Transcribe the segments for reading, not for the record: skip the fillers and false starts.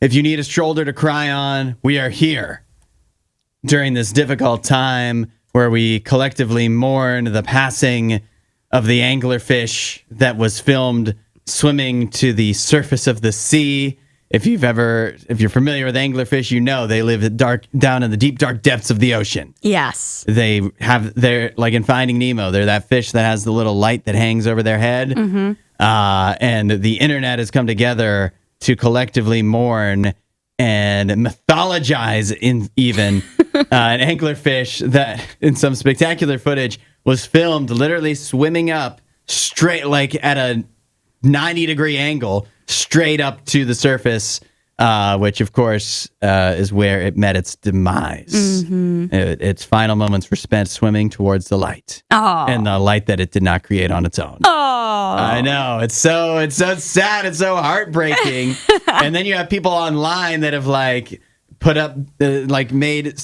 If you need a shoulder to cry on, we are here during this difficult time where we collectively mourn the passing of the anglerfish that was filmed swimming to the surface of the sea. If you're familiar with anglerfish, you know they live down in the deep, dark depths of the ocean. Yes. They're like in Finding Nemo. They're that fish that has the little light that hangs over their head. Mm-hmm. And the internet has come together to collectively mourn and mythologize an anglerfish that, in some spectacular footage, was filmed literally swimming up straight, like at a 90-degree angle, straight up to the surface, which, of course, is where it met its demise. Mm-hmm. Its final moments were spent swimming towards the light. Oh. And the light that it did not create on its own. Oh. I know. It's so sad. It's so heartbreaking. And then you have people online that have put up, made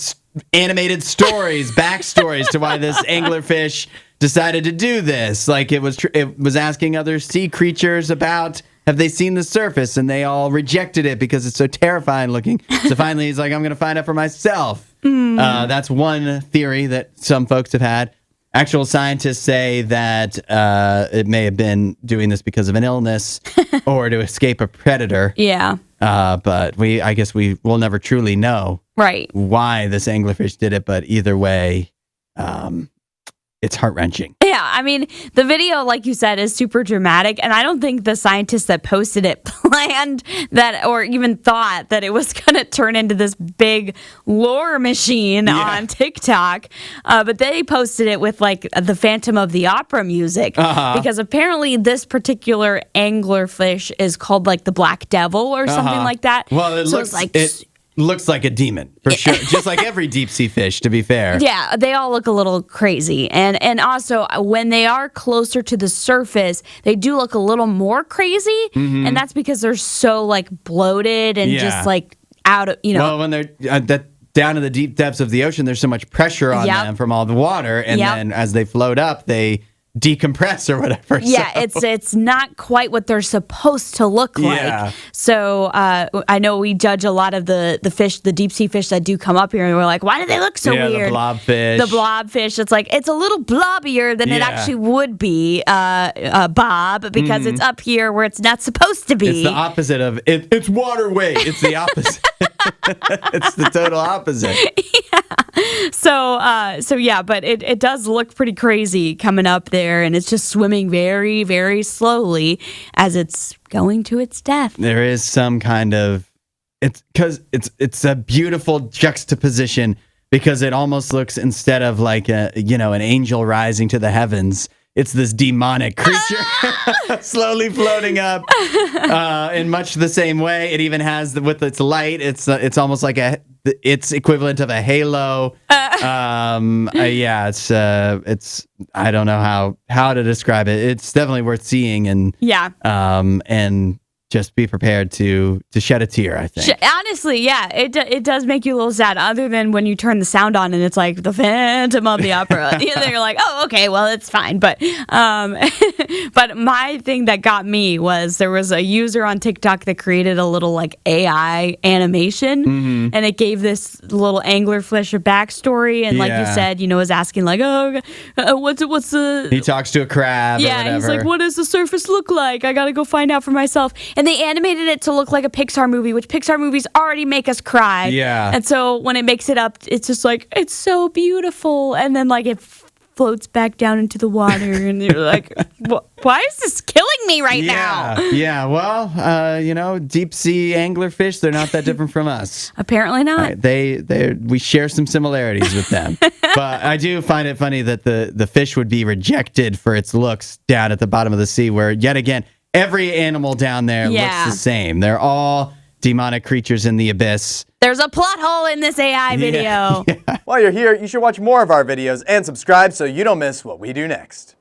animated stories, backstories to why this anglerfish decided to do this. Like it was asking other sea creatures about, have they seen the surface? And they all rejected it because it's so terrifying looking. So finally he's like, I'm going to find out for myself. That's one theory that some folks have had. Actual scientists say that it may have been doing this because of an illness or to escape a predator. Yeah. But I guess we will never truly know why this anglerfish did it. But either way, it's heart-wrenching. Yeah, I mean, the video, like you said, is super dramatic, and I don't think the scientists that posted it planned that or even thought that it was going to turn into this big lore machine on TikTok. But they posted it with, the Phantom of the Opera music, because apparently this particular anglerfish is called, the Black Devil or something like that. Well, it looks like a demon, for sure. Just like every deep sea fish, to be fair. Yeah, they all look a little crazy. And also, when they are closer to the surface, they do look a little more crazy. Mm-hmm. And that's because they're so, bloated and just, out of, Well, when they're down in the deep depths of the ocean, there's so much pressure on them from all the water. And then as they float up, they decompress or whatever. Yeah, it's not quite what they're supposed to look like. So I know we judge a lot of the fish, the deep sea fish that do come up here, and we're like, why do they look so weird? The blobfish. The blobfish. It's a little blobbier than it actually would be, Bob, because it's up here where it's not supposed to be. It's the opposite of it's water weight. It's the opposite. It's the total opposite. Yeah. So yeah, but it does look pretty crazy coming up there, and it's just swimming very, very slowly as it's going to its death. There is some kind of it's a beautiful juxtaposition, because it almost looks, instead of an angel rising to the heavens, it's this demonic creature slowly floating up in much the same way. It even has with its light. It's almost like its equivalent of a halo. It's I don't know how to describe it. It's definitely worth seeing, and and just be prepared to shed a tear, I think. Honestly, yeah, it does make you a little sad, other than when you turn the sound on and it's like the Phantom of the Opera. Then you're like, oh, okay, well, it's fine. But but my thing that got me was there was a user on TikTok that created a little AI animation, and it gave this little anglerfish a backstory, and like you said, was asking what's the... He talks to a crab or whatever. He's like, what does the surface look like? I gotta go find out for myself. And they animated it to look like a Pixar movie, which Pixar movies already make us cry. Yeah. And so when it makes it up, it's just it's so beautiful. And then it floats back down into the water, and you're like, why is this killing me right now? Yeah, well, deep sea anglerfish, they're not that different from us. Apparently not. We share some similarities with them. But I do find it funny that the fish would be rejected for its looks down at the bottom of the sea, where, yet again, every animal down there looks the same. They're all demonic creatures in the abyss. There's a plot hole in this AI video. While you're here, you should watch more of our videos and subscribe so you don't miss what we do next.